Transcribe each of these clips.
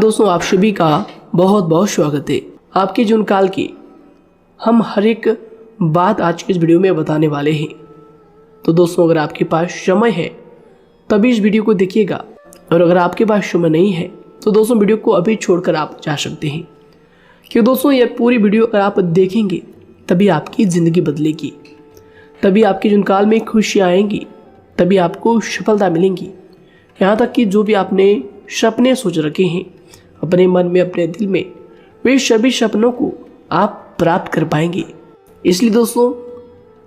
दोस्तों आप सभी का बहुत बहुत स्वागत है। आपके जीवन काल की हम हर एक बात आज के इस वीडियो में बताने वाले हैं। तो दोस्तों अगर आपके पास समय है तभी इस वीडियो को देखिएगा, और अगर आपके पास समय नहीं है तो दोस्तों वीडियो को अभी छोड़कर आप जा सकते हैं। क्योंकि दोस्तों यह पूरी वीडियो अगर आप देखेंगे तभी आपकी ज़िंदगी बदलेगी, तभी आपके जीवन काल में खुशियाँ आएंगी, तभी आपको सफलता मिलेंगी। यहाँ तक कि जो भी आपने सपने सोच रखे हैं अपने मन में, अपने दिल में, वे सभी सपनों को आप प्राप्त कर पाएंगे। इसलिए दोस्तों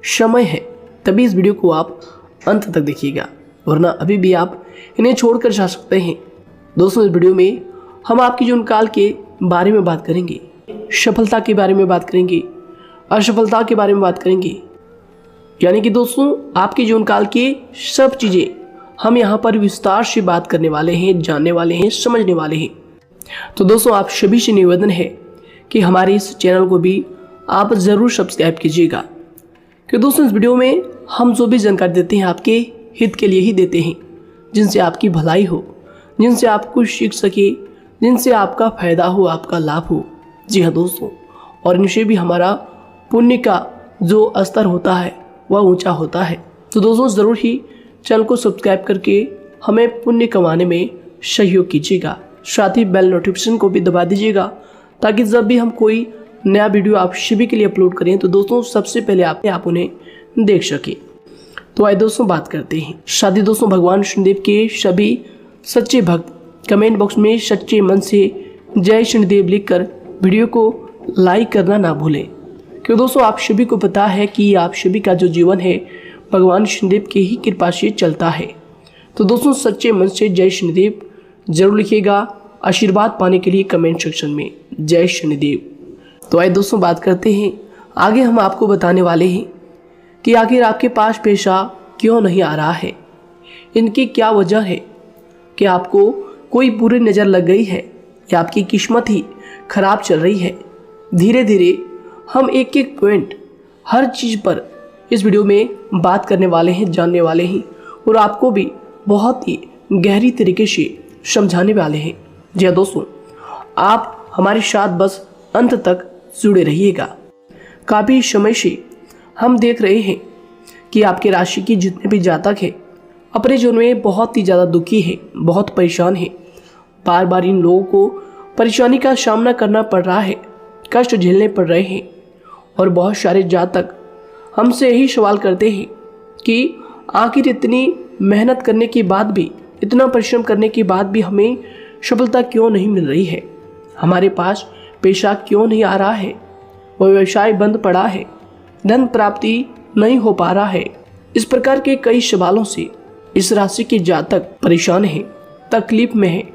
समय है तभी इस वीडियो को आप अंत तक देखिएगा, वरना अभी भी आप इन्हें छोड़कर जा सकते हैं। दोस्तों इस वीडियो में हम आपके जीवन काल के बारे में बात करेंगे, सफलता के बारे में बात करेंगे, असफलता के बारे में बात करेंगे। यानी कि दोस्तों आपके जीवन काल की सब चीज़ें हम यहाँ पर विस्तार से बात करने वाले हैं, जानने वाले हैं, समझने वाले हैं। तो दोस्तों आप सभी से निवेदन है कि हमारे इस चैनल को भी आप ज़रूर सब्सक्राइब कीजिएगा, क्योंकि दोस्तों इस वीडियो में हम जो भी जानकारी देते हैं आपके हित के लिए ही देते हैं, जिनसे आपकी भलाई हो, जिनसे आप कुछ सीख सके, जिनसे आपका फ़ायदा हो, आपका लाभ हो। जी हाँ दोस्तों, और इनसे भी हमारा पुण्य का जो स्तर होता है वह ऊंचा होता है। तो दोस्तों ज़रूर ही चैनल को सब्सक्राइब करके हमें पुण्य कमाने में सहयोग कीजिएगा। साथ ही बेल नोटिफिकेशन को भी दबा दीजिएगा, ताकि जब भी हम कोई नया वीडियो आप सभी के लिए अपलोड करें तो दोस्तों सबसे पहले आप उन्हें देख सकें। तो आइए दोस्तों बात करते हैं। साथ ही दोस्तों भगवान शनिदेव के सभी सच्चे भक्त कमेंट बॉक्स में सच्चे मन से जय शनिदेव लिखकर वीडियो को लाइक करना ना भूलें, क्योंकि दोस्तों आप सभी को पता है कि आप सभी का जो जीवन है भगवान शनिदेव की ही कृपा से चलता है। तो दोस्तों सच्चे मन से जय शनिदेव जरूर लिखिएगा, आशीर्वाद पाने के लिए कमेंट सेक्शन में जय शनिदेव। तो आइए दोस्तों बात करते हैं। आगे हम आपको बताने वाले हैं कि आखिर आपके पास पैसा क्यों नहीं आ रहा है, इनकी क्या वजह है, कि आपको कोई बुरी नज़र लग गई है या आपकी किस्मत ही खराब चल रही है। धीरे धीरे हम एक एक पॉइंट हर चीज़ पर इस वीडियो में बात करने वाले हैं, जानने वाले हैं, और आपको भी बहुत ही गहरी तरीके से समझाने वाले हैं। जी हाँ दोस्तों, आप हमारे साथ बस अंत तक जुड़े रहिएगा। काफ़ी समय से हम देख रहे हैं कि आपके राशि की जितने भी जातक हैं अपने जीवन में बहुत ही ज़्यादा दुखी है, बहुत परेशान है। बार बार इन लोगों को परेशानी का सामना करना पड़ रहा है, कष्ट झेलने पड़ रहे हैं। और बहुत सारे जातक हमसे यही सवाल करते हैं कि आखिर इतनी मेहनत करने के बाद भी, इतना परिश्रम करने के बाद भी हमें सफलता क्यों नहीं मिल रही है, हमारे पास पैसा क्यों नहीं आ रहा है, वह व्यवसाय बंद पड़ा है, धन प्राप्ति नहीं हो पा रहा है। इस प्रकार के कई सवालों से इस राशि के जातक परेशान हैं, तकलीफ में हैं।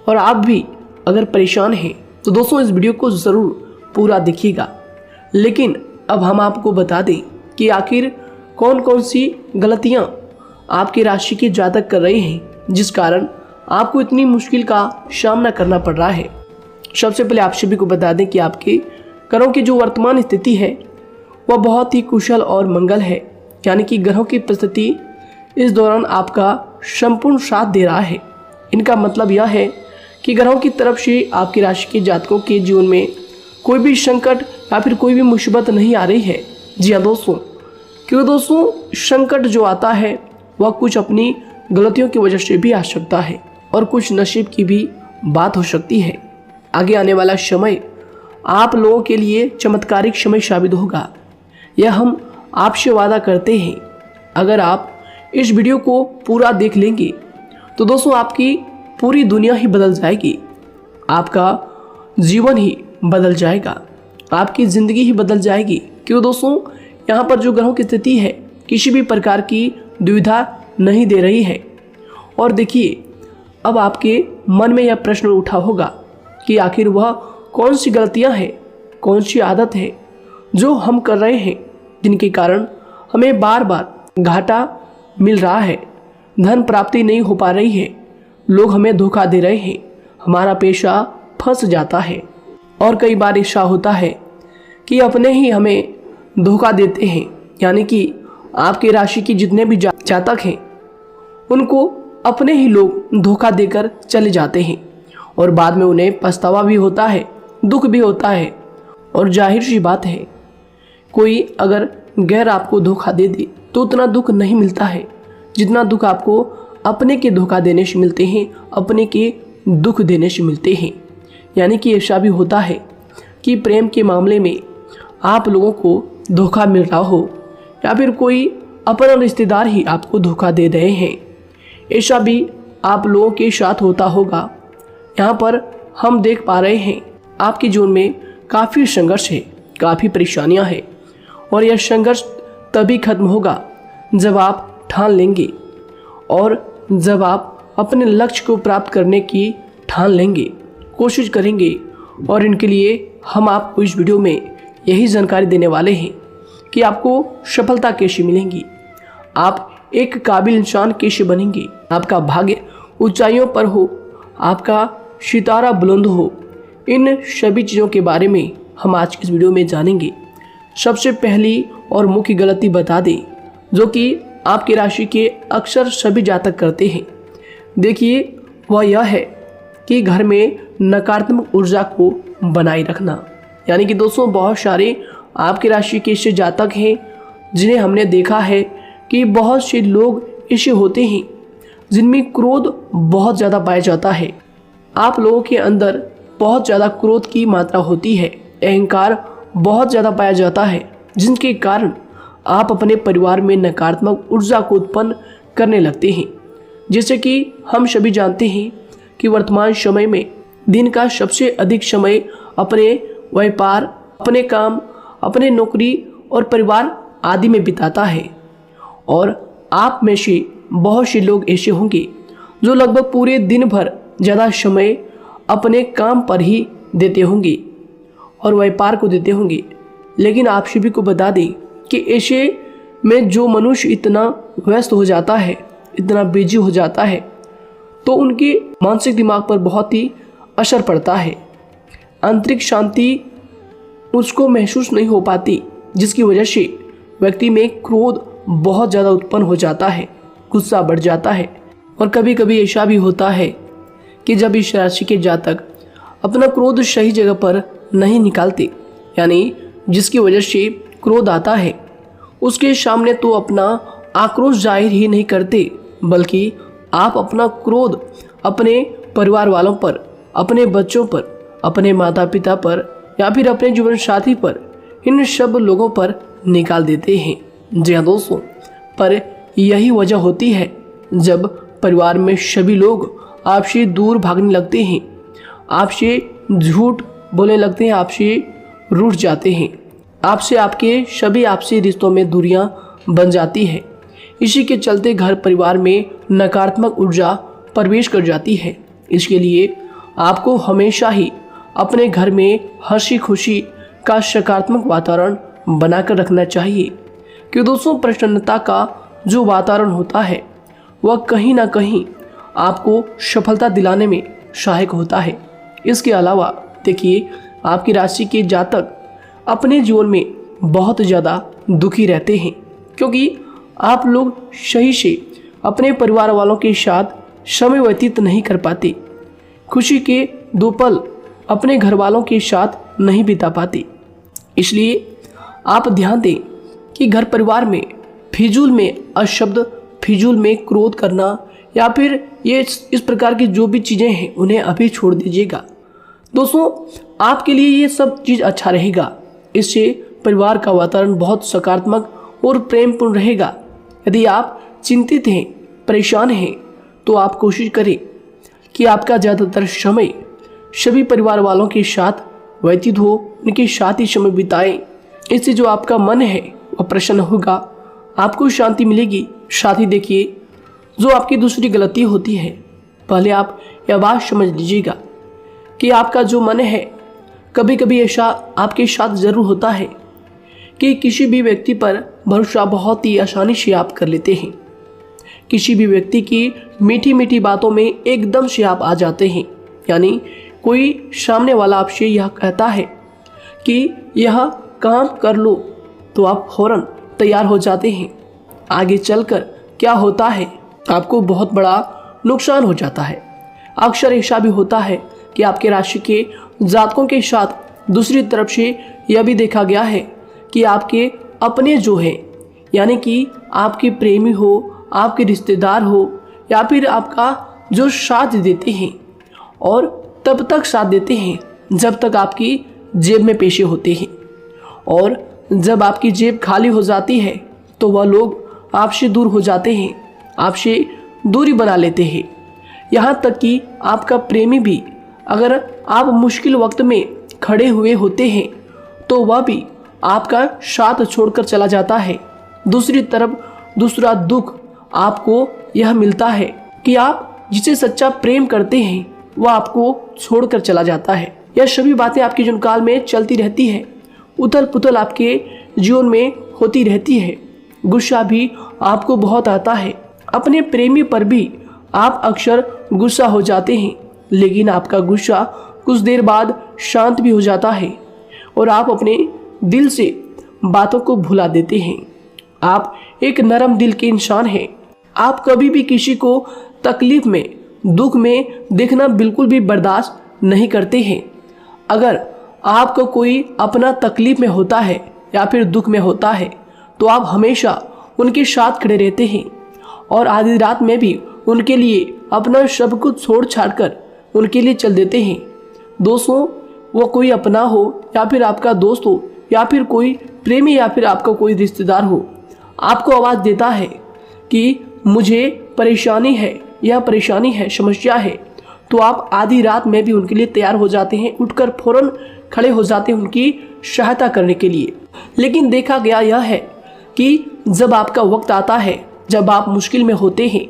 और आप भी अगर परेशान हैं तो दोस्तों इस वीडियो को ज़रूर पूरा देखिएगा। लेकिन अब हम आपको बता दें कि आखिर कौन कौन सी गलतियां आपकी राशि के जातक कर रहे हैं, जिस कारण आपको इतनी मुश्किल का सामना करना पड़ रहा है। सबसे पहले आप सभी को बता दें कि आपके ग्रहों की जो वर्तमान स्थिति है वह बहुत ही कुशल और मंगल है, यानी कि ग्रहों की परिस्थिति इस दौरान आपका संपूर्ण साथ दे रहा है। इनका मतलब यह है कि ग्रहों की तरफ से आपकी राशि के जातकों के जीवन में कोई भी संकट या फिर कोई भी मुसीबत नहीं आ रही है। जी हाँ दोस्तों, क्योंकि दोस्तों संकट जो आता है वह कुछ अपनी गलतियों की वजह से भी आ सकता है, और कुछ नसीब की भी बात हो सकती है। आगे आने वाला समय आप लोगों के लिए चमत्कारिक समय साबित होगा, यह हम आपसे वादा करते हैं। अगर आप इस वीडियो को पूरा देख लेंगे तो दोस्तों आपकी पूरी दुनिया ही बदल जाएगी, आपका जीवन ही बदल जाएगा, आपकी ज़िंदगी ही बदल जाएगी। क्यों दोस्तों यहाँ पर जो ग्रहों की स्थिति है किसी भी प्रकार की दुविधा नहीं दे रही है। और देखिए अब आपके मन में यह प्रश्न उठा होगा कि आखिर वह कौन सी गलतियाँ हैं, कौन सी आदत है जो हम कर रहे हैं, जिनके कारण हमें बार बार घाटा मिल रहा है, धन प्राप्ति नहीं हो पा रही है, लोग हमें धोखा दे रहे हैं, हमारा पैसा फंस जाता है। और कई बार ऐसा होता है कि अपने ही हमें धोखा देते हैं, यानी कि आपके राशि की जितने भी जातक हैं उनको अपने ही लोग धोखा देकर चले जाते हैं और बाद में उन्हें पछतावा भी होता है, दुख भी होता है। और जाहिर सी बात है, कोई अगर गैर आपको धोखा दे दे तो उतना दुख नहीं मिलता है जितना दुख आपको अपने के धोखा देने से मिलते हैं, अपने के दुख देने से मिलते हैं। यानी कि ऐसा भी होता है कि प्रेम के मामले में आप लोगों को धोखा मिल रहा हो या फिर कोई अपना रिश्तेदार ही आपको धोखा दे रहे हैं। ऐसा भी आप लोगों के साथ होता होगा। यहाँ पर हम देख पा रहे हैं आपके जीवन में काफ़ी संघर्ष है, काफ़ी परेशानियाँ हैं और यह संघर्ष तभी खत्म होगा जब आप ठान लेंगे और जब आप अपने लक्ष्य को प्राप्त करने की ठान लेंगे, कोशिश करेंगे। और इनके लिए हम आपको इस वीडियो में यही जानकारी देने वाले हैं कि आपको सफलता कैसे मिलेंगी, आप एक काबिल इंसान कैसे बनेंगे, आपका भाग्य ऊंचाइयों पर हो, आपका सितारा बुलंद हो। इन सभी चीज़ों के बारे में हम आज की इस वीडियो में जानेंगे। सबसे पहली और मुख्य गलती बता दें जो कि आपकी राशि के अक्सर सभी जातक करते हैं। देखिए, वह यह है कि घर में नकारात्मक ऊर्जा को बनाए रखना। यानी कि दोस्तों, बहुत सारे आपकी राशि के ऐसे जातक हैं जिन्हें हमने देखा है कि बहुत से लोग ऐसे होते हैं जिनमें क्रोध बहुत ज़्यादा पाया जाता है। आप लोगों के अंदर बहुत ज़्यादा क्रोध की मात्रा होती है, अहंकार बहुत ज़्यादा पाया जाता है, जिनके कारण आप अपने परिवार में नकारात्मक ऊर्जा को उत्पन्न करने लगते हैं। जैसे कि हम सभी जानते हैं कि वर्तमान समय में दिन का सबसे अधिक समय अपने व्यापार, अपने काम, अपने नौकरी और परिवार आदि में बिताता है। और आप में से बहुत से लोग ऐसे होंगे जो लगभग पूरे दिन भर ज़्यादा समय अपने काम पर ही देते होंगे और व्यापार को देते होंगे। लेकिन आप सभी को बता दें कि ऐसे में जो मनुष्य इतना व्यस्त हो जाता है, इतना बिजी हो जाता है, तो उनके मानसिक दिमाग पर बहुत ही असर पड़ता है। आंतरिक शांति उसको महसूस नहीं हो पाती, जिसकी वजह से व्यक्ति में क्रोध बहुत ज़्यादा उत्पन्न हो जाता है, गुस्सा बढ़ जाता है। और कभी कभी ऐसा भी होता है कि जब इस राशि के जातक अपना क्रोध सही जगह पर नहीं निकालते, यानी जिसकी वजह से क्रोध आता है, उसके सामने तो अपना आक्रोश जाहिर ही नहीं करते, बल्कि आप अपना क्रोध अपने परिवार वालों पर, अपने बच्चों पर, अपने माता पिता पर या फिर अपने जीवन साथी पर, इन सब लोगों पर निकाल देते हैं। जी हाँ दोस्तों, पर यही वजह होती है जब परिवार में सभी लोग आपसे दूर भागने लगते हैं, आपसे झूठ बोलने लगते हैं, आपसे रूठ जाते हैं, आपसे आपके सभी आपसी रिश्तों में दूरियां बन जाती है। इसी के चलते घर परिवार में नकारात्मक ऊर्जा प्रवेश कर जाती है। इसके लिए आपको हमेशा ही अपने घर में हंसी खुशी का सकारात्मक वातावरण बनाकर रखना चाहिए। कि दोस्तों, प्रसन्नता का जो वातावरण होता है वह कहीं ना कहीं आपको सफलता दिलाने में सहायक होता है। इसके अलावा देखिए, आपकी राशि के जातक अपने जीवन में बहुत ज़्यादा दुखी रहते हैं, क्योंकि आप लोग सही से अपने परिवार वालों के साथ समय व्यतीत नहीं कर पाते, खुशी के दो पल अपने घर वालों के साथ नहीं बिता पाते। इसलिए आप ध्यान दें कि घर परिवार में फिजूल में अशब्द, फिजूल में क्रोध करना या फिर ये इस प्रकार की जो भी चीज़ें हैं उन्हें अभी छोड़ दीजिएगा। दोस्तों, आपके लिए ये सब चीज़ अच्छा रहेगा। इससे परिवार का वातावरण बहुत सकारात्मक और प्रेमपूर्ण रहेगा। यदि आप चिंतित हैं, परेशान हैं, तो आप कोशिश करें कि आपका ज़्यादातर समय सभी परिवार वालों के साथ व्यतीत हो, उनके साथ ही समय बिताएं। इससे जो आपका मन है वह प्रसन्न होगा, आपको शांति मिलेगी। साथ ही देखिए, जो आपकी दूसरी गलती होती है, पहले आप यह बात समझ लीजिएगा कि आपका जो मन है, कभी कभी ऐसा आपके साथ ज़रूर होता है कि किसी भी व्यक्ति पर भरोसा बहुत ही आसानी से आप कर लेते हैं। किसी भी व्यक्ति की मीठी मीठी बातों में एकदम से आप आ जाते हैं। यानी कोई सामने वाला आपसे यह कहता है कि यह काम कर लो, तो आप फौरन तैयार हो जाते हैं। आगे चलकर क्या होता है, आपको बहुत बड़ा नुकसान हो जाता है। अक्सर ऐसा भी होता है कि आपके राशि के जातकों के साथ दूसरी तरफ से यह भी देखा गया है कि आपके अपने जो हैं, यानी कि आपके प्रेमी हो, आपके रिश्तेदार हो या फिर आपका जो साथ देते हैं और तब तक साथ देते हैं जब तक आपकी जेब में पैसे होते हैं, और जब आपकी जेब खाली हो जाती है तो वह लोग आपसे दूर हो जाते हैं, आपसे दूरी बना लेते हैं। यहाँ तक कि आपका प्रेमी भी अगर आप मुश्किल वक्त में खड़े हुए होते हैं तो वह भी आपका साथ छोड़कर चला जाता है। दूसरी तरफ दूसरा दुख आपको यह मिलता है कि आप जिसे सच्चा प्रेम करते हैं वह आपको छोड़कर चला जाता है। यह सभी बातें आपके जीवन काल में चलती रहती है, उथल पुथल आपके जीवन में होती रहती है। गुस्सा भी आपको बहुत आता है, अपने प्रेमी पर भी आप अक्सर गुस्सा हो जाते हैं, लेकिन आपका गुस्सा कुछ देर बाद शांत भी हो जाता है और आप अपने दिल से बातों को भुला देते हैं। आप एक नरम दिल के इंसान हैं। आप कभी भी किसी को तकलीफ में, दुख में देखना बिल्कुल भी बर्दाश्त नहीं करते हैं। अगर आपको कोई अपना तकलीफ में होता है या फिर दुख में होता है तो आप हमेशा उनके साथ खड़े रहते हैं और आधी रात में भी उनके लिए अपना सब कुछ छोड़ छाड़ कर उनके लिए चल देते हैं। दोस्तों, वो कोई अपना हो या फिर आपका दोस्त हो या फिर कोई प्रेमी या फिर आपका कोई रिश्तेदार हो, आपको आवाज़ देता है कि मुझे परेशानी है, यह परेशानी है, समस्या है, तो आप आधी रात में भी उनके लिए तैयार हो जाते हैं, उठकर फौरन खड़े हो जाते हैं उनकी सहायता करने के लिए। लेकिन देखा गया यह है कि जब आपका वक्त आता है, जब आप मुश्किल में होते हैं,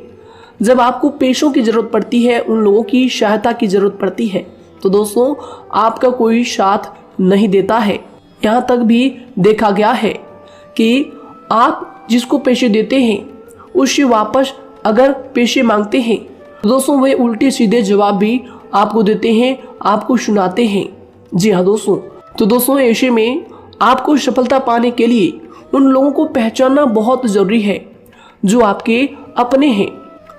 जब आपको पैसों की ज़रूरत पड़ती है, उन लोगों की सहायता की ज़रूरत पड़ती है, तो दोस्तों आपका कोई साथ नहीं देता है। यहाँ तक भी देखा गया है कि आप जिसको पैसे देते हैं उससे वापस अगर पैसे मांगते हैं तो दोस्तों वे उल्टे सीधे जवाब भी आपको देते हैं, आपको सुनाते हैं। जी हाँ दोस्तों, तो दोस्तों ऐसे में आपको सफलता पाने के लिए उन लोगों को पहचानना बहुत ज़रूरी है जो आपके अपने हैं,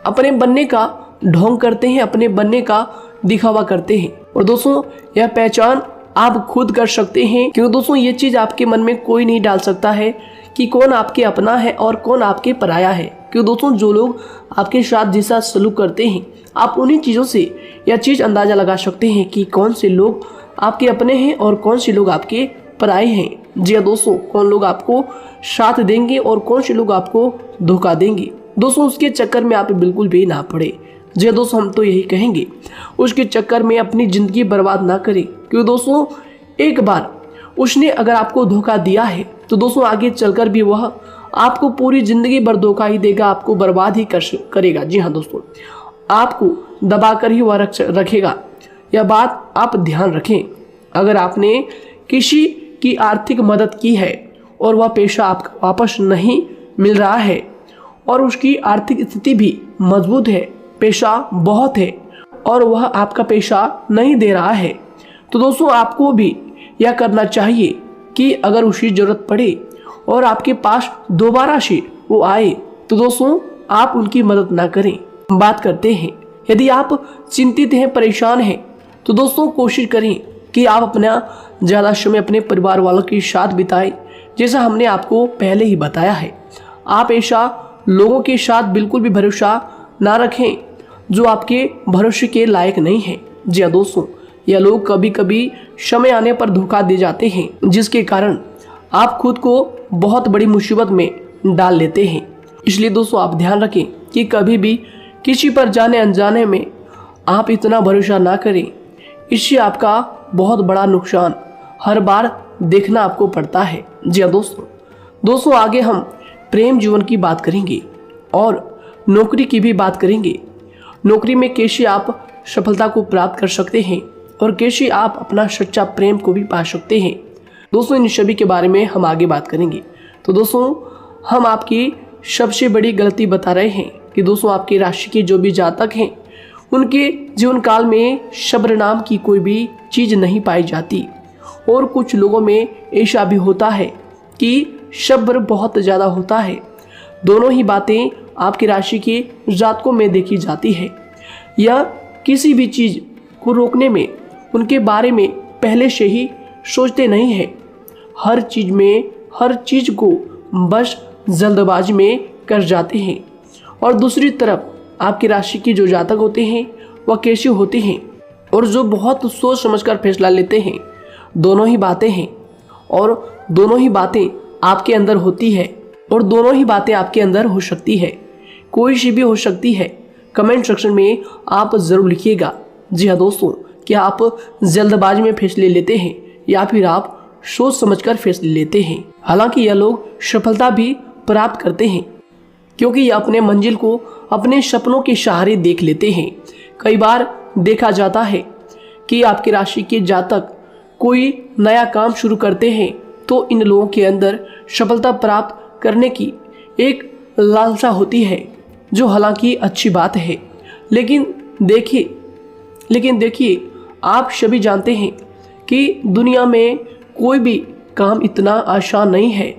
अपने बनने का ढोंग करते हैं, अपने बनने का दिखावा करते हैं। और दोस्तों यह पहचान आप खुद कर सकते हैं, क्योंकि दोस्तों ये चीज़ आपके मन में कोई नहीं डाल सकता है कि कौन आपके अपना है और कौन आपके पराया है। क्योंकि दोस्तों जो लोग आपके साथ जैसा सलूक करते हैं, आप उन्हीं चीज़ों से यह चीज़ अंदाज़ा लगा सकते हैं कि कौन से लोग आपके अपने हैं और कौन से लोग आपके पराए हैं। जी हाँ दोस्तों, कौन लोग आपको साथ देंगे और कौन से लोग आपको धोखा देंगे। दोस्तों उसके चक्कर में आप बिल्कुल भी ना पड़े। जी दोस्तों, हम तो यही कहेंगे उसके चक्कर में अपनी ज़िंदगी बर्बाद ना करें, क्योंकि दोस्तों एक बार उसने अगर आपको धोखा दिया है तो दोस्तों आगे चलकर भी वह आपको पूरी ज़िंदगी भर धोखा ही देगा, आपको बर्बाद ही करेगा। जी हाँ दोस्तों, आपको दबा कर ही वह रखेगा। यह बात आप ध्यान रखें। अगर आपने किसी की आर्थिक मदद की है और वह पैसा आपको वापस नहीं मिल रहा है और उसकी आर्थिक स्थिति भी मजबूत है, पैसा बहुत है और वह आपका पैसा नहीं दे रहा है, तो दोस्तों आपको भी यह करना चाहिए कि अगर उसी ज़रूरत पड़े और आपके पास दोबारा से वो आए तो दोस्तों आप उनकी मदद ना करें। बात करते हैं, यदि आप चिंतित हैं, परेशान हैं, तो दोस्तों कोशिश करें कि आप अपना ज़्यादा समय अपने परिवार वालों के साथ बिताएं, जैसा हमने आपको पहले ही बताया है। आप ऐसा लोगों के साथ बिल्कुल भी भरोसा ना रखें जो आपके भरोसे के लायक नहीं है। जी हाँ दोस्तों, यह लोग कभी कभी समय आने पर धोखा दे जाते हैं, जिसके कारण आप खुद को बहुत बड़ी मुसीबत में डाल लेते हैं। इसलिए दोस्तों आप ध्यान रखें कि कभी भी किसी पर जाने अनजाने में आप इतना भरोसा ना करें, इससे आपका बहुत बड़ा नुकसान हर बार देखना आपको पड़ता है। जी हाँ दोस्तों आगे हम प्रेम जीवन की बात करेंगे और नौकरी की भी बात करेंगे। नौकरी में कैसे आप सफलता को प्राप्त कर सकते हैं और कैसे आप अपना सच्चा प्रेम को भी पा सकते हैं। दोस्तों इन सभी के बारे में हम आगे बात करेंगे। तो दोस्तों हम आपकी सबसे बड़ी गलती बता रहे हैं कि दोस्तों आपकी राशि के जो भी जातक हैं उनके जीवन काल में सब्र नाम की कोई भी चीज़ नहीं पाई जाती, और कुछ लोगों में ऐसा भी होता है कि सब्र बहुत ज़्यादा होता है। दोनों ही बातें आपकी राशि के जातकों में देखी जाती है। या किसी भी चीज़ को रोकने में, उनके बारे में पहले से ही सोचते नहीं हैं। हर चीज़ को बस जल्दबाजी में कर जाते हैं। और दूसरी तरफ आपकी राशि के जो जातक होते हैं वह कैसे होते हैं और जो बहुत सोच समझकर फैसला लेते हैं। दोनों ही बातें हैं और दोनों ही बातें आपके अंदर होती है और दोनों ही बातें आपके अंदर हो सकती है। कोई सी भी हो सकती है। कमेंट सेक्शन में आप ज़रूर लिखिएगा। जी हाँ दोस्तों, क्या आप जल्दबाजी में फैसले लेते हैं या फिर आप सोच समझकर फैसले लेते हैं। हालांकि यह लोग सफलता भी प्राप्त करते हैं क्योंकि ये अपने मंजिल को अपने सपनों के सहारे देख लेते हैं। कई बार देखा जाता है कि आपकी राशि के जातक कोई नया काम शुरू करते हैं तो इन लोगों के अंदर सफलता प्राप्त करने की एक लालसा होती है, जो हालांकि अच्छी बात है। लेकिन देखिए आप सभी जानते हैं कि दुनिया में कोई भी काम इतना आसान नहीं है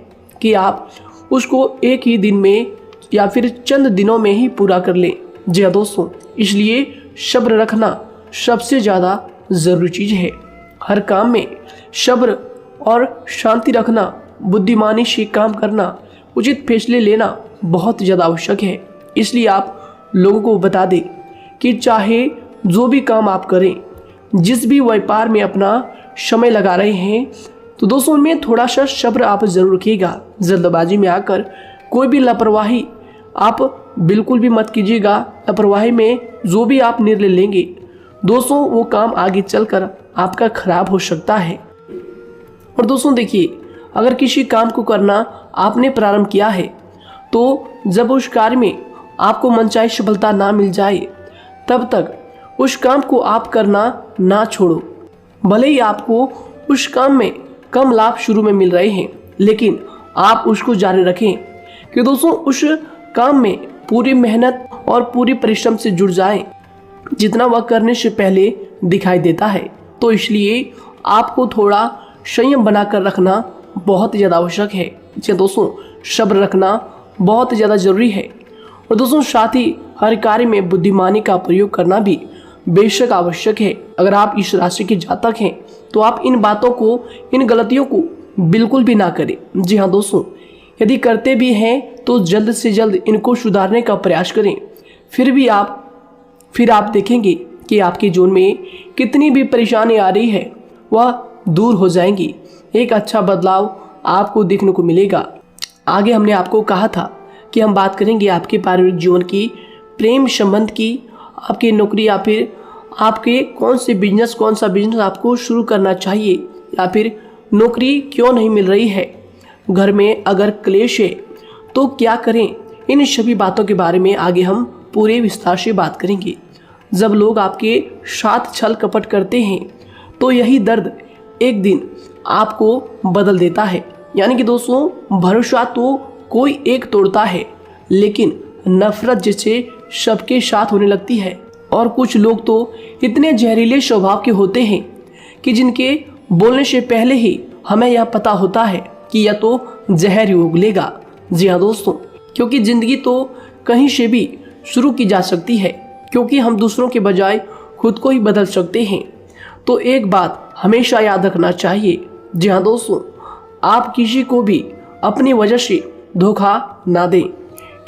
कि आप उसको एक ही दिन में या फिर चंद दिनों में ही पूरा कर लें। जी हाँ दोस्तों, इसलिए सब्र रखना सबसे ज़्यादा ज़रूरी चीज़ है। हर काम में सब्र और शांति रखना, बुद्धिमानी से काम करना, उचित फैसले लेना बहुत ज़्यादा आवश्यक है। इसलिए आप लोगों को बता दें कि चाहे जो भी काम आप करें, जिस भी व्यापार में अपना समय लगा रहे हैं, तो दोस्तों उनमें थोड़ा सा सब्र आप जरूर रखिएगा। जल्दबाजी में आकर कोई भी लापरवाही आप बिल्कुल भी मत कीजिएगा। लापरवाही में जो भी आप निर्णय लेंगे दोस्तों, वो काम आगे चलकर आपका खराब हो सकता है। और दोस्तों देखिए, अगर किसी काम को करना आपने प्रारंभ किया है तो जब उस कार्य में आपको मनचाही सफलता ना मिल जाए तब तक उस काम को आप करना ना छोड़ो। भले ही आपको उस काम में कम लाभ शुरू में मिल रहे हैं, लेकिन आप उसको जारी रखें कि दोस्तों उस काम में पूरी मेहनत और पूरी परिश्रम से जुड़ जाएं, जितना वह करने से पहले दिखाई देता है। तो इसलिए आपको थोड़ा संयम बनाकर रखना बहुत ज़्यादा आवश्यक है। जी दोस्तों, सब्र रखना बहुत ज़्यादा ज़रूरी है। और दोस्तों साथ ही हर कार्य में बुद्धिमानी का प्रयोग करना भी बेशक आवश्यक है। अगर आप इस राशि के जातक हैं तो आप इन बातों को, इन गलतियों को बिल्कुल भी ना करें। जी हाँ दोस्तों, यदि करते भी हैं तो जल्द से जल्द इनको सुधारने का प्रयास करें। फिर आप देखेंगे कि आपके जीवन में कितनी भी परेशानी आ रही है वह दूर हो जाएंगी। एक अच्छा बदलाव आपको देखने को मिलेगा। आगे हमने आपको कहा था कि हम बात करेंगे आपके पारिवारिक जीवन की, प्रेम संबंध की, आपकी नौकरी या फिर आपके कौन सा बिजनेस आपको शुरू करना चाहिए या फिर नौकरी क्यों नहीं मिल रही है, घर में अगर क्लेश है तो क्या करें। इन सभी बातों के बारे में आगे हम पूरे विस्तार से बात करेंगे। जब लोग आपके साथ छल कपट करते हैं तो यही दर्द एक दिन आपको बदल देता है। यानी कि दोस्तों, भरोसा तो कोई एक तोड़ता है, लेकिन नफरत जैसे सबके साथ होने लगती है। और कुछ लोग तो इतने जहरीले स्वभाव के होते हैं कि जिनके बोलने से पहले ही हमें यह पता होता है कि यह तो जहर ही उगलेगा। जी हाँ दोस्तों, क्योंकि ज़िंदगी तो कहीं से भी शुरू की जा सकती है, क्योंकि हम दूसरों के बजाय खुद को ही बदल सकते हैं। तो एक बात हमेशा याद रखना चाहिए। जी हाँ दोस्तों, आप किसी को भी अपनी वजह से धोखा ना दें,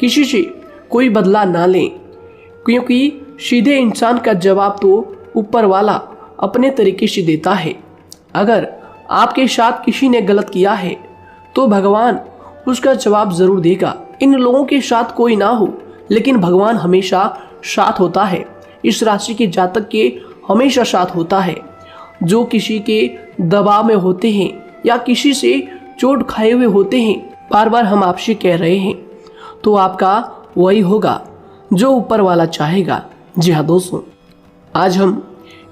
किसी से कोई बदला ना लें, क्योंकि सीधे इंसान का जवाब तो ऊपर वाला अपने तरीके से देता है। अगर आपके साथ किसी ने गलत किया है तो भगवान उसका जवाब ज़रूर देगा। इन लोगों के साथ कोई ना हो, लेकिन भगवान हमेशा साथ होता है। इस राशि के जातक के हमेशा साथ होता है। जो किसी के दबाव में होते हैं या किसी से चोट खाए हुए होते हैं, बार बार हम आपसे कह रहे हैं, तो आपका वही होगा जो ऊपर वाला चाहेगा। जी हाँ दोस्तों, आज हम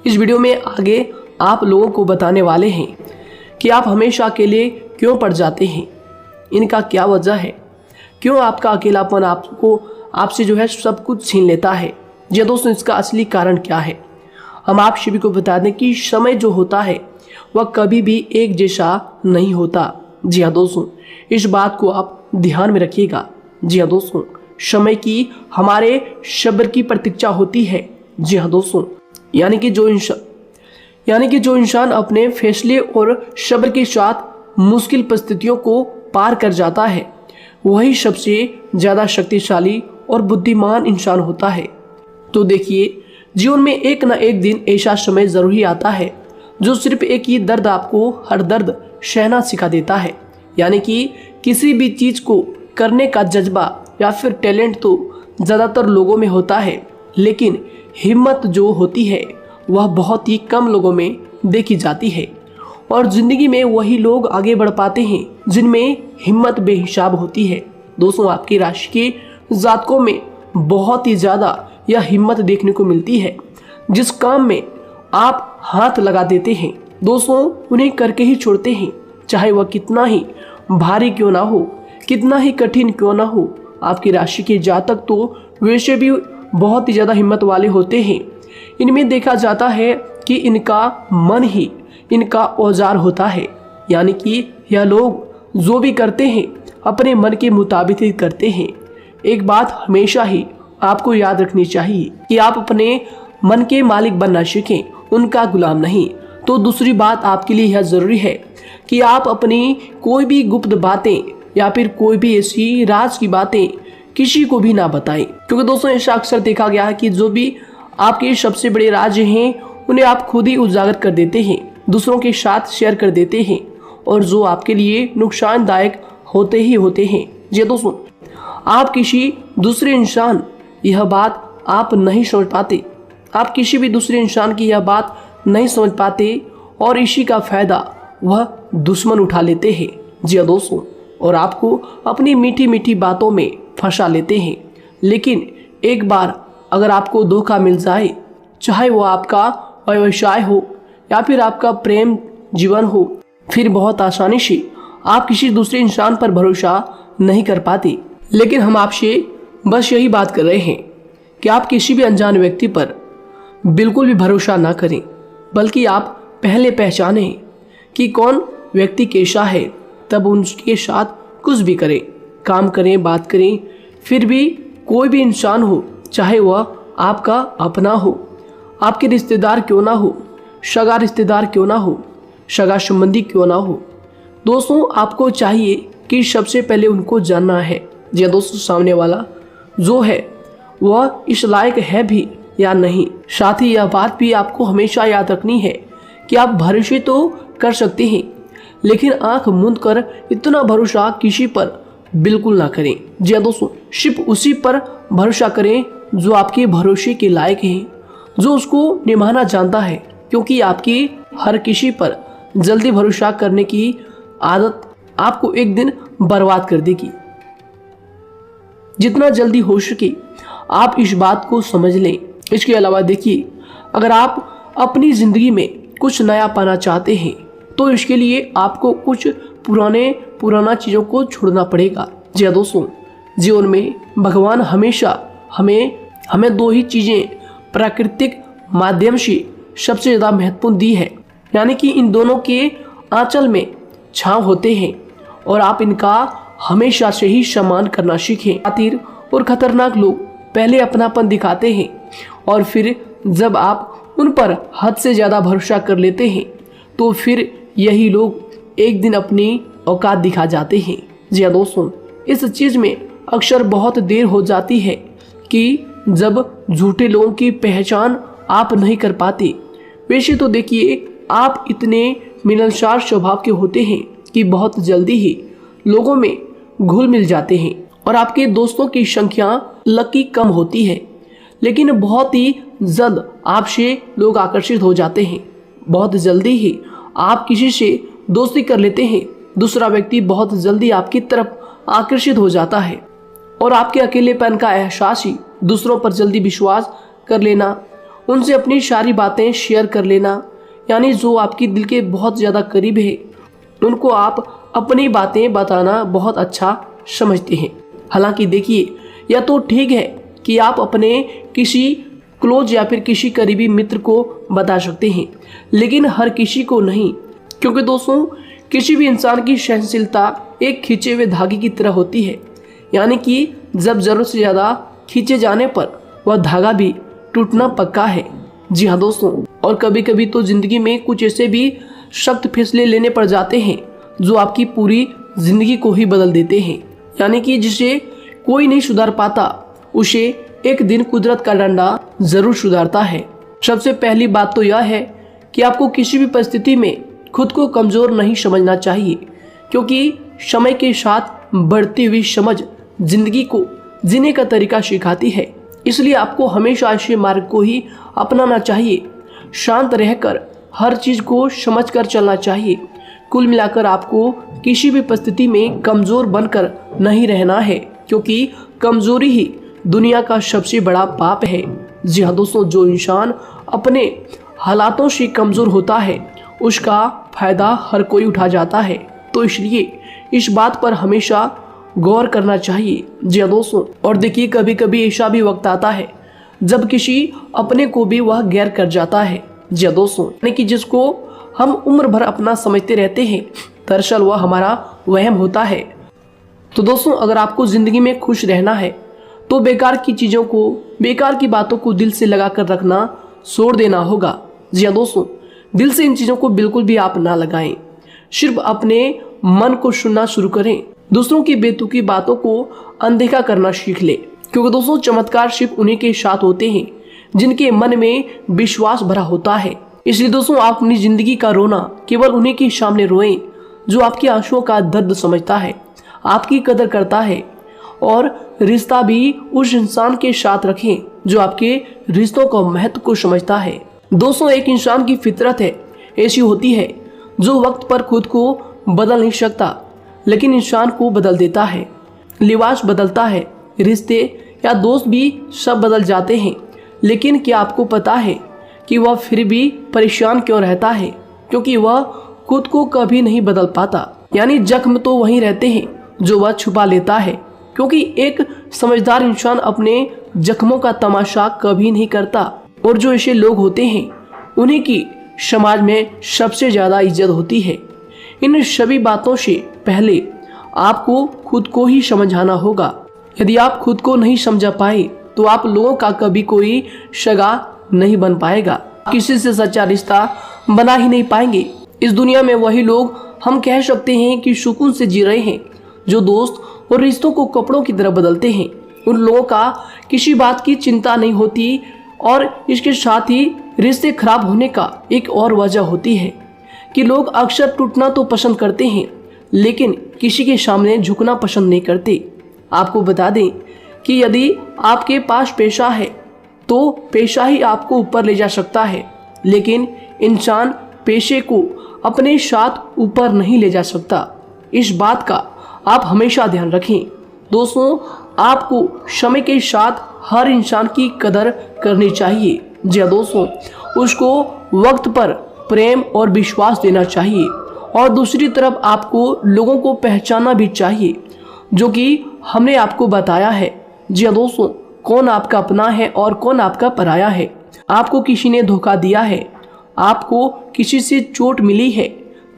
इस वीडियो में आगे आप लोगों को बताने वाले हैं कि आप हमेशा अकेले क्यों पड़ जाते हैं, इनका क्या वजह है, क्यों आपका अकेलापन आपसे जो है सब कुछ छीन लेता है। जी हाँ दोस्तों, इसका असली कारण क्या है हम आप सभी को बता दें कि समय जो होता है वह कभी भी एक जैसा नहीं होता। जी हाँ दोस्तों, इस बात को आप ध्यान में रखिएगा। जी हाँ दोस्तों, समय की हमारे सब्र की प्रतीक्षा होती है। जी हाँ दोस्तों, यानी कि जो इंसान अपने फैसले और सब्र के साथ मुश्किल परिस्थितियों को पार कर जाता है वही सबसे ज़्यादा शक्तिशाली और बुद्धिमान इंसान होता है। तो देखिए, जीवन में एक ना एक दिन ऐसा समय ज़रूर ही आता है जो सिर्फ एक ही दर्द आपको हर दर्द सहना सिखा देता है। यानी कि किसी भी चीज़ को करने का जज्बा या फिर टैलेंट तो ज़्यादातर लोगों में होता है, लेकिन हिम्मत जो होती है वह बहुत ही कम लोगों में देखी जाती है। और ज़िंदगी में वही लोग आगे बढ़ पाते हैं जिनमें हिम्मत बेहिसाब होती है। दोस्तों, आपकी राशि के जातकों में बहुत ही ज़्यादा यह हिम्मत देखने को मिलती है। जिस काम में आप हाथ लगा देते हैं दोस्तों उन्हें करके ही छोड़ते हैं, चाहे वह कितना ही भारी क्यों ना हो, कितना ही कठिन क्यों ना हो। आपकी राशि के जातक तो वैसे भी बहुत ही ज़्यादा हिम्मत वाले होते हैं। इनमें देखा जाता है कि इनका मन ही इनका औजार होता है। यानी कि यह लोग जो भी करते हैं अपने मन के मुताबिक ही करते हैं। एक बात हमेशा ही आपको याद रखनी चाहिए कि आप अपने मन के मालिक बनना सीखें, उनका गुलाम नहीं। तो दूसरी बात आपके लिए यह ज़रूरी है कि आप अपनी कोई भी गुप्त बातें या फिर कोई भी ऐसी राज की बातें किसी को भी ना बताएं, क्योंकि दोस्तों ऐसा अक्सर देखा गया है कि जो भी आपके सबसे बड़े राज हैं उन्हें आप खुद ही उजागर कर देते हैं, दूसरों के साथ शेयर कर देते हैं, और जो आपके लिए नुकसानदायक होते ही होते हैं। जी दोस्तों, आप किसी दूसरे इंसान यह बात आप नहीं समझ पाते, आप किसी भी दूसरे इंसान की यह बात नहीं समझ पाते और इसी का फायदा वह दुश्मन उठा लेते हैं। जी दोस्तों, और आपको अपनी मीठी मीठी बातों में फंसा लेते हैं। लेकिन एक बार अगर आपको धोखा मिल जाए, चाहे वो आपका व्यवसाय हो या फिर आपका प्रेम जीवन हो, फिर बहुत आसानी से आप किसी दूसरे इंसान पर भरोसा नहीं कर पाते। लेकिन हम आपसे बस यही बात कर रहे हैं कि आप किसी भी अनजान व्यक्ति पर बिल्कुल भी भरोसा ना करें, बल्कि आप पहले पहचानें कि कौन व्यक्ति कैसा है, तब उनके साथ कुछ भी करें, काम करें, बात करें। फिर भी कोई भी इंसान हो, चाहे वह आपका अपना हो, आपके रिश्तेदार क्यों ना हो, सगा रिश्तेदार क्यों ना हो, सगा संबंधी क्यों ना हो, दोस्तों आपको चाहिए कि सबसे पहले उनको जानना है जी दोस्तों सामने वाला जो है वह इस लायक है भी या नहीं। साथ ही यह बात भी आपको हमेशा याद रखनी है कि आप भरोसे तो कर सकते हैं, लेकिन आंख मूंद कर इतना भरोसा किसी पर बिल्कुल ना करें। जी दोस्तों, सिर्फ उसी पर भरोसा करें जो आपके भरोसे के लायक है, जो उसको निभाना जानता है, क्योंकि आपकी हर किसी पर जल्दी भरोसा करने की आदत आपको एक दिन बर्बाद कर देगी। जितना जल्दी हो सके आप इस बात को समझ लें। इसके अलावा देखिए, अगर आप अपनी ज़िंदगी में कुछ नया पाना चाहते हैं तो इसके लिए आपको कुछ पुराना चीज़ों को छोड़ना पड़ेगा। जी हाँ दोस्तों, जीवन में भगवान हमेशा हमें दो ही चीज़ें प्राकृतिक माध्यम से सबसे ज़्यादा महत्वपूर्ण दी है, यानी कि इन दोनों के आंचल में छांव होते हैं और आप इनका हमेशा से ही सम्मान करना सीखें। शातिर और खतरनाक लोग पहले अपनापन दिखाते हैं और फिर जब आप उन पर हद से ज़्यादा भरोसा कर लेते हैं तो फिर यही लोग एक दिन अपनी औकात दिखा जाते हैं। जी हाँ दोस्तों, इस चीज़ में अक्सर बहुत देर हो जाती है कि जब झूठे लोगों की पहचान आप नहीं कर पाते। वैसे तो देखिए, आप इतने मिलनसार स्वभाव के होते हैं कि बहुत जल्दी ही लोगों में घुल मिल जाते हैं और आपके दोस्तों की संख्या लकी कम होती है, लेकिन बहुत ही जल्द आपसे लोग आकर्षित हो जाते हैं। बहुत जल्दी ही आप किसी से दोस्ती कर लेते हैं, दूसरा व्यक्ति बहुत जल्दी आपकी तरफ आकर्षित हो जाता है और आपके अकेलेपन का एहसास ही दूसरों पर जल्दी विश्वास कर लेना, उनसे अपनी सारी बातें शेयर कर लेना, यानी जो आपकी दिल के बहुत ज़्यादा करीब है उनको आप अपनी बातें बताना बहुत अच्छा समझते हैं। हालांकि देखिए, यह तो ठीक है कि आप अपने किसी क्लोज या फिर किसी करीबी मित्र को बता सकते हैं, लेकिन हर किसी को नहीं, क्योंकि दोस्तों किसी भी इंसान की सहनशीलता एक खींचे हुए धागे की तरह होती है, यानी कि जब ज़रूरत से ज़्यादा खींचे जाने पर वह धागा भी टूटना पक्का है। जी हाँ दोस्तों, और कभी कभी तो जिंदगी में कुछ ऐसे भी सख्त फैसले लेने पड़ जाते हैं जो आपकी पूरी जिंदगी को ही बदल देते हैं। यानी कि जिसे कोई नहीं सुधार पाता उसे एक दिन कुदरत का डंडा जरूर सुधारता है। सबसे पहली बात तो यह है कि आपको किसी भी परिस्थिति में खुद को कमजोर नहीं समझना चाहिए, क्योंकि समय के साथ बढ़ती हुई समझ जिंदगी को जीने का तरीका सिखाती है। इसलिए आपको हमेशा ऐसे मार्ग को ही अपनाना चाहिए। शांत रहकर हर चीज को समझकर चलना चाहिए। कुल मिलाकर आपको किसी भी परिस्थिति में कमजोर बनकर नहीं रहना है, क्योंकि कमजोरी ही दुनिया का सबसे बड़ा पाप है। जी हाँ दोस्तों, जो इंसान अपने हालातों से कमजोर होता है उसका फायदा हर कोई उठा जाता है। तो इसलिए इस बात पर हमेशा गौर करना चाहिए। जी हाँ दोस्तों, और देखिए कभी कभी ऐसा भी वक्त आता है जब किसी अपने को भी वह गैर कर जाता है। जी हाँ दोस्तों, यानी कि जिसको हम उम्र भर अपना समझते रहते हैं, दरअसल वह हमारा वहम होता है। तो दोस्तों, अगर आपको जिंदगी में खुश रहना है तो बेकार की चीजों को, बेकार की बातों को दिल से लगा कर रखना छोड़ देना होगा। जी हाँ दोस्तों, दिल से इन चीजों को बिल्कुल भी आप ना लगाएं। सिर्फ अपने मन को सुनना शुरू करें। दूसरों की बेतुकी बातों को अनदेखा करना सीख ले, क्योंकि दोस्तों चमत्कार सिर्फ उन्हीं के साथ होते हैं जिनके मन में विश्वास भरा होता है। इसलिए दोस्तों, आप अपनी जिंदगी का रोना केवल उन्हीं के सामने रोएं जो आपके आंसुओं का दर्द समझता है, आपकी कदर करता है, और रिश्ता भी उस इंसान के साथ रखें जो आपके रिश्तों का महत्व को समझता है। दोस्तों, एक इंसान की फितरत है ऐसी होती है जो वक्त पर खुद को बदल नहीं सकता, लेकिन इंसान को बदल देता है। लिबास बदलता है, रिश्ते या दोस्त भी सब बदल जाते हैं, लेकिन क्या आपको पता है कि वह फिर भी परेशान क्यों रहता है? क्योंकि वह खुद को कभी नहीं बदल पाता। यानी जख्म तो वहीं रहते हैं जो वह छुपा लेता है, क्योंकि एक समझदार इंसान अपने जख्मों का तमाशा कभी नहीं करता। और जो ऐसे लोग होते हैं उन्हीं की समाज में सबसे ज्यादा इज्जत होती है। इन सभी बातों से पहले आपको खुद को ही समझाना होगा। यदि आप खुद को नहीं समझा पाए तो आप लोगों का कभी कोई सगा नहीं बन पाएगा, किसी से सच्चा रिश्ता बना ही नहीं पाएंगे। इस दुनिया में वही लोग हम कह सकते हैं कि सुकून से जी रहे हैं जो दोस्त और रिश्तों को कपड़ों की तरह बदलते हैं। उन लोगों का किसी बात की चिंता नहीं होती, और इसके साथ ही रिश्ते खराब होने का एक और वजह होती है कि लोग अक्सर टूटना तो पसंद करते हैं, लेकिन किसी के सामने झुकना पसंद नहीं करते। आपको बता दें कि यदि आपके पास पैसा है तो पैसा ही आपको ऊपर ले जा सकता है, लेकिन इंसान पैसे को अपने साथ ऊपर नहीं ले जा सकता। इस बात का आप हमेशा ध्यान रखें। दोस्तों, आपको समय के साथ हर इंसान की कदर करनी चाहिए। जी हाँ दोस्तों, उसको वक्त पर प्रेम और विश्वास देना चाहिए, और दूसरी तरफ आपको लोगों को पहचानना भी चाहिए जो कि हमने आपको बताया है। जी हाँ दोस्तों, कौन आपका अपना है और कौन आपका पराया है। आपको किसी ने धोखा दिया है, आपको किसी से चोट मिली है,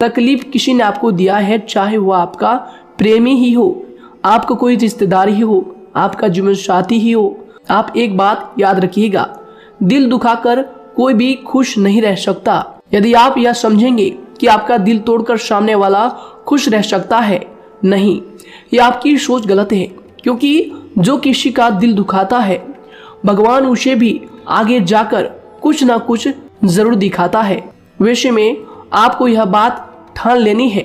तकलीफ किसी ने आपको दिया है, चाहे वो आपका प्रेमी ही हो, आपका कोई रिश्तेदार ही हो, आपका जीवन साथी ही हो। आप एक बात याद रखिएगा, दिल दुखाकर कोई भी खुश नहीं रह सकता। यदि आप यह समझेंगे कि आपका दिल तोड़कर सामने वाला खुश रह सकता है, नहीं, यह आपकी सोच गलत है। क्योंकि जो किसी का दिल दुखाता है, भगवान उसे भी आगे जाकर कुछ ना कुछ जरूर दिखाता है। वैसे में आपको यह बात ठान लेनी है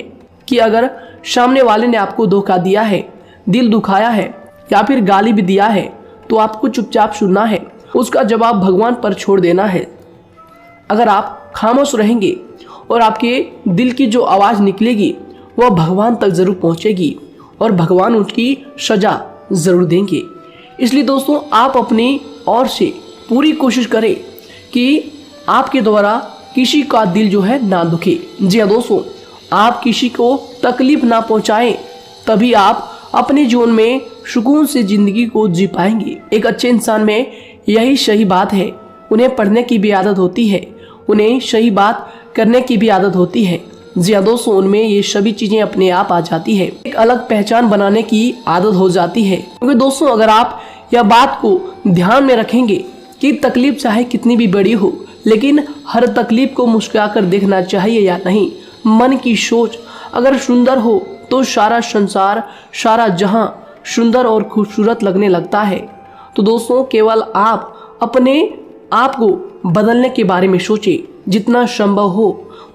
कि अगर सामने वाले ने आपको धोखा दिया है, दिल दुखाया है या फिर गाली भी दिया है, तो आपको चुपचाप सुनना है, उसका जवाब भगवान पर छोड़ देना है। अगर आप खामोश रहेंगे और आपके दिल की जो आवाज़ निकलेगी वह भगवान तक जरूर पहुंचेगी, और भगवान उसकी सजा जरूर देंगे। इसलिए दोस्तों, आप अपनी ओर से पूरी कोशिश करें कि आपके द्वारा किसी का दिल जो है ना दुखे। जी हाँ दोस्तों, आप किसी को तकलीफ ना पहुंचाएं, तभी आप अपने जीवन में सुकून से जिंदगी को जी पाएंगे। एक अच्छे इंसान में यही सही बात है। उन्हें पढ़ने की भी आदत होती है, उन्हें सही बात करने की भी आदत होती है। जी हाँ दोस्तों, उनमें ये सभी चीजें अपने आप आ जाती है। एक अलग पहचान बनाने की आदत हो जाती है। क्योंकि दोस्तों, अगर आप यह बात को ध्यान में रखेंगे कि तकलीफ चाहे कितनी भी बड़ी हो, लेकिन हर तकलीफ को मुस्कुराकर देखना चाहिए या नहीं। मन की सोच अगर सुंदर हो तो सारा संसार, सारा जहां सुंदर और खूबसूरत लगने लगता है। तो दोस्तों केवल आप अपने आप को बदलने के बारे में सोचें, जितना संभव हो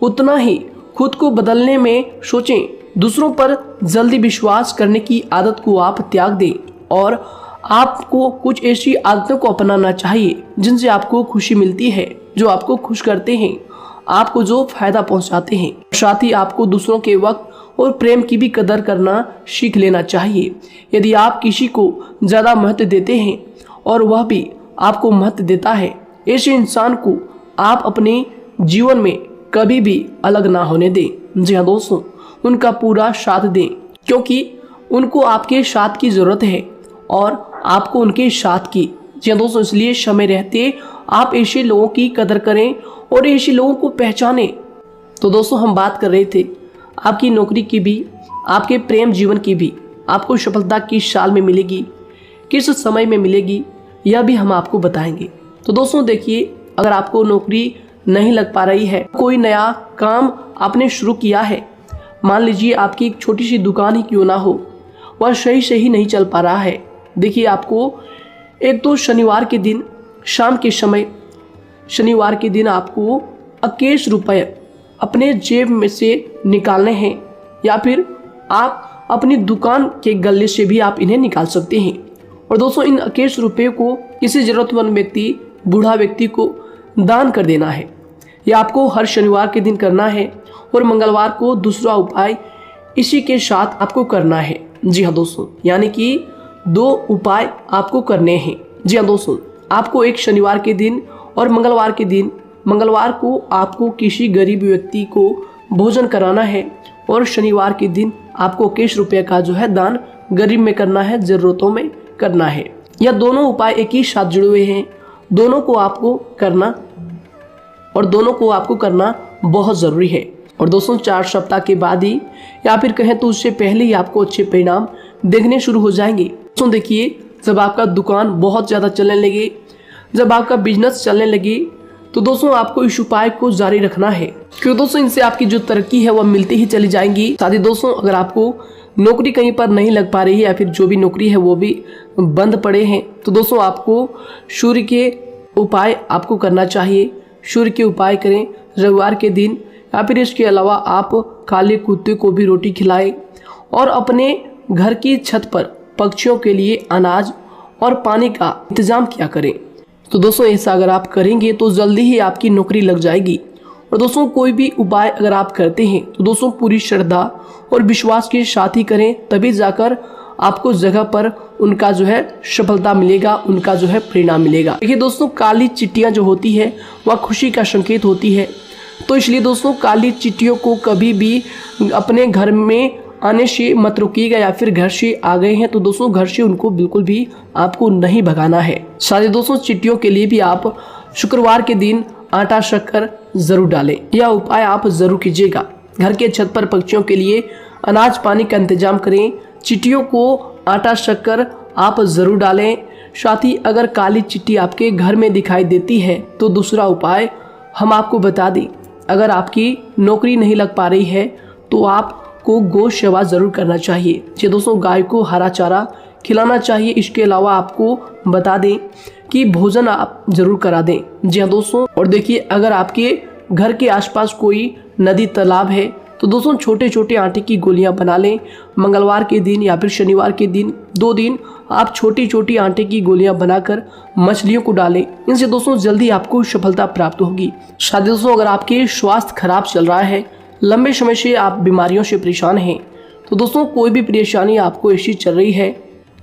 उतना ही खुद को बदलने में सोचें। दूसरों पर जल्दी विश्वास करने की आदत को आप त्याग दें और आपको कुछ ऐसी आदतों को अपनाना चाहिए जिनसे आपको खुशी मिलती है, जो आपको खुश करते हैं, आपको जो फायदा पहुंचाते हैं। साथ ही आपको दूसरों के वक्त और प्रेम की भी कदर करना सीख लेना चाहिए। यदि आप किसी को ज़्यादा महत्व देते हैं और वह भी आपको महत्व देता है, ऐसे इंसान को आप अपने जीवन में कभी भी अलग ना होने दें। जी हाँ दोस्तों, उनका पूरा साथ दें, क्योंकि उनको आपके साथ की ज़रूरत है और आपको उनके साथ की। जी हाँ दोस्तों, इसलिए समय रहते आप ऐसे लोगों की कदर करें और ऐसे लोगों को पहचानें। तो दोस्तों हम बात कर रहे थे आपकी नौकरी की भी, आपके प्रेम जीवन की भी। आपको सफलता किस साल में मिलेगी, किस समय में मिलेगी, यह भी हम आपको बताएंगे। तो दोस्तों देखिए, अगर आपको नौकरी नहीं लग पा रही है, कोई नया काम आपने शुरू किया है, मान लीजिए आपकी एक छोटी सी दुकान ही क्यों ना हो, वह सही से ही नहीं चल पा रहा है। देखिए आपको एक तो शनिवार के दिन शाम के समय, शनिवार के दिन आपको 21 रुपये अपने जेब में से निकालने हैं, या फिर आप अपनी दुकान के गले से भी आप इन्हें निकाल सकते हैं। और दोस्तों इन 21 रुपये को किसी ज़रूरतमंद व्यक्ति, बूढ़ा व्यक्ति को दान कर देना है। यह आपको हर शनिवार के दिन करना है और मंगलवार को दूसरा उपाय इसी के साथ आपको करना है। जी हाँ दोस्तों, यानी कि 2 उपाय आपको करने हैं। जी हाँ दोस्तों, आपको एक शनिवार के दिन और मंगलवार के दिन, मंगलवार को आपको किसी गरीब व्यक्ति को भोजन कराना है और शनिवार के दिन आपको 21 रुपये का जो है दान गरीब में करना है, ज़रूरतों में करना है। यह दोनों उपाय एक ही साथ जुड़े हुए हैं, दोनों को आपको करना और दोनों को आपको करना बहुत ज़रूरी है। और दोस्तों 4 सप्ताह के बाद ही, या फिर कहें तो उससे पहले ही आपको अच्छे परिणाम देखने शुरू हो जाएंगे। दोस्तों देखिए, जब आपका दुकान बहुत ज़्यादा चलने लगे, जब आपका बिजनेस चलने लगे, तो दोस्तों आपको इस उपाय को जारी रखना है, क्योंकि दोस्तों इनसे आपकी जो तरक्की है वह मिलती ही चली जाएंगी। साथ ही दोस्तों अगर आपको नौकरी कहीं पर नहीं लग पा रही है, या फिर जो भी नौकरी है वो भी बंद पड़े हैं, तो दोस्तों आपको सूर्य के उपाय आपको करना चाहिए। सूर्य के उपाय करें रविवार के दिन, या फिर इसके अलावा आप काले कुत्ते को भी रोटी खिलाएं और अपने घर की छत पर पक्षियों के लिए अनाज और पानी का इंतजाम किया करें। तो दोस्तों ऐसा अगर आप करेंगे तो जल्दी ही आपकी नौकरी लग जाएगी। और दोस्तों कोई भी उपाय अगर आप करते हैं तो दोस्तों पूरी श्रद्धा और विश्वास के साथ ही करें, तभी जाकर आपको जगह पर उनका जो है सफलता मिलेगा, उनका जो है परिणाम मिलेगा। देखिए दोस्तों, काली चिट्टियाँ जो होती है वह खुशी का संकेत होती है, तो इसलिए दोस्तों काली चिट्टियों को कभी भी अपने घर में आने से मत रोकिएगा, या फिर घर से आ गए हैं तो दोस्तों घर से उनको बिल्कुल भी आपको नहीं भगाना है। साथ ही दोस्तों चिट्टियों के लिए भी आप शुक्रवार के दिन आटा शक्कर जरूर डालें, यह उपाय आप जरूर कीजिएगा। घर के छत पर पक्षियों के लिए अनाज पानी का इंतजाम करें, चिट्टियों को आटा शक्कर आप जरूर डालें। साथ ही अगर काली चिट्टी आपके घर में दिखाई देती है तो दूसरा उपाय हम आपको बता दें, अगर आपकी नौकरी नहीं लग पा रही है तो आपको गौ सेवा जरूर करना चाहिए। जी दोस्तों, गाय को हरा चारा खिलाना चाहिए। इसके अलावा आपको बता दें कि भोजन आप जरूर करा दें। जी हाँ दोस्तों, और देखिए अगर आपके घर के आसपास कोई नदी तालाब है तो दोस्तों छोटे छोटे आटे की गोलियां बना लें। मंगलवार के दिन या फिर शनिवार के दिन 2 दिन आप छोटी छोटी आटे की गोलियां बनाकर मछलियों को डालें। इनसे दोस्तों जल्दी आपको सफलता प्राप्त होगी। साथ ही दोस्तों अगर आपके स्वास्थ्य खराब चल रहा है, लंबे समय से आप बीमारियों से परेशान हैं, तो दोस्तों कोई भी परेशानी आपको ऐसी चल रही है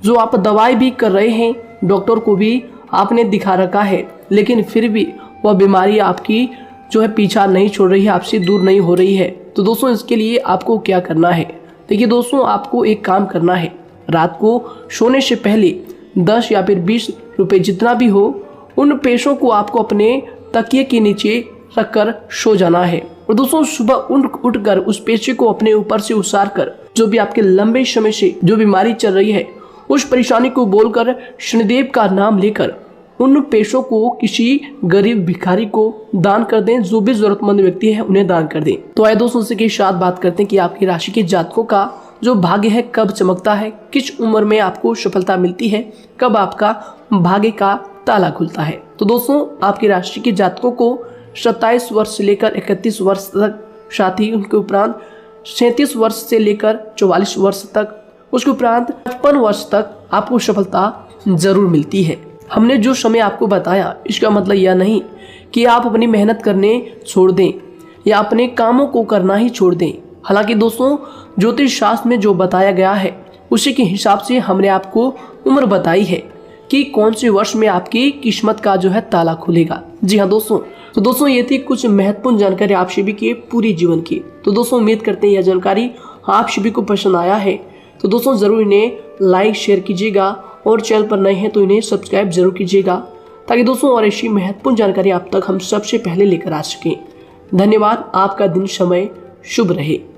जो आप दवाई भी कर रहे हैं, डॉक्टर को भी आपने दिखा रखा है, लेकिन फिर भी वह बीमारी आपकी जो है पीछा नहीं छोड़ रही है, आपसे दूर नहीं हो रही है, तो दोस्तों इसके लिए आपको क्या करना है। देखिए दोस्तों, आपको एक काम करना है, रात को सोने से पहले 10 या फिर 20 रुपए जितना भी हो, उन पैसों को आपको अपने तकिए के नीचे रखकर सो जाना है। और दोस्तों सुबह उठकर उस पैसे को अपने ऊपर से उतार कर, जो भी आपके लंबे समय से जो बीमारी चल रही है, उस परेशानी को बोलकर शनिदेव का नाम लेकर उन पैसों को किसी गरीब भिखारी को दान कर दें, जो भी जरूरतमंद व्यक्ति है उन्हें दान कर दें। तो आइए दोस्तों इसी के साथ बात करते हैं कि आपकी राशि के जातकों का जो भाग्य है कब चमकता है, किस उम्र में आपको सफलता मिलती है, कब आपका भाग्य का ताला खुलता है। तो दोस्तों आपकी राशि के जातकों को 27 वर्ष से लेकर 31 वर्ष तक, साथ ही उनके उपरांत 37 वर्ष से लेकर 44 वर्ष तक, उसके उपरांत 55 वर्ष तक आपको सफलता जरूर मिलती है। हमने जो समय आपको बताया इसका मतलब यह नहीं कि आप अपनी मेहनत करने छोड़ दें या अपने कामों को करना ही छोड़ दें। हालांकि दोस्तों ज्योतिष शास्त्र में जो बताया गया है उसी के हिसाब से हमने आपको उम्र बताई है कि कौन से वर्ष में आपकी किस्मत का जो है ताला खुलेगा। जी हाँ दोस्तों, तो दोस्तों ये थी कुछ महत्वपूर्ण जानकारी आप सभी के पूरे जीवन की। तो दोस्तों उम्मीद करते हैं यह जानकारी आप सभी को पसंद आया है। तो दोस्तों जरूर इन्हें लाइक शेयर कीजिएगा और चैनल पर नए हैं तो इन्हें सब्सक्राइब जरूर कीजिएगा, ताकि दोस्तों और ऐसी महत्वपूर्ण जानकारी आप तक हम सबसे पहले लेकर आ सकें। धन्यवाद। आपका दिन समय शुभ रहे।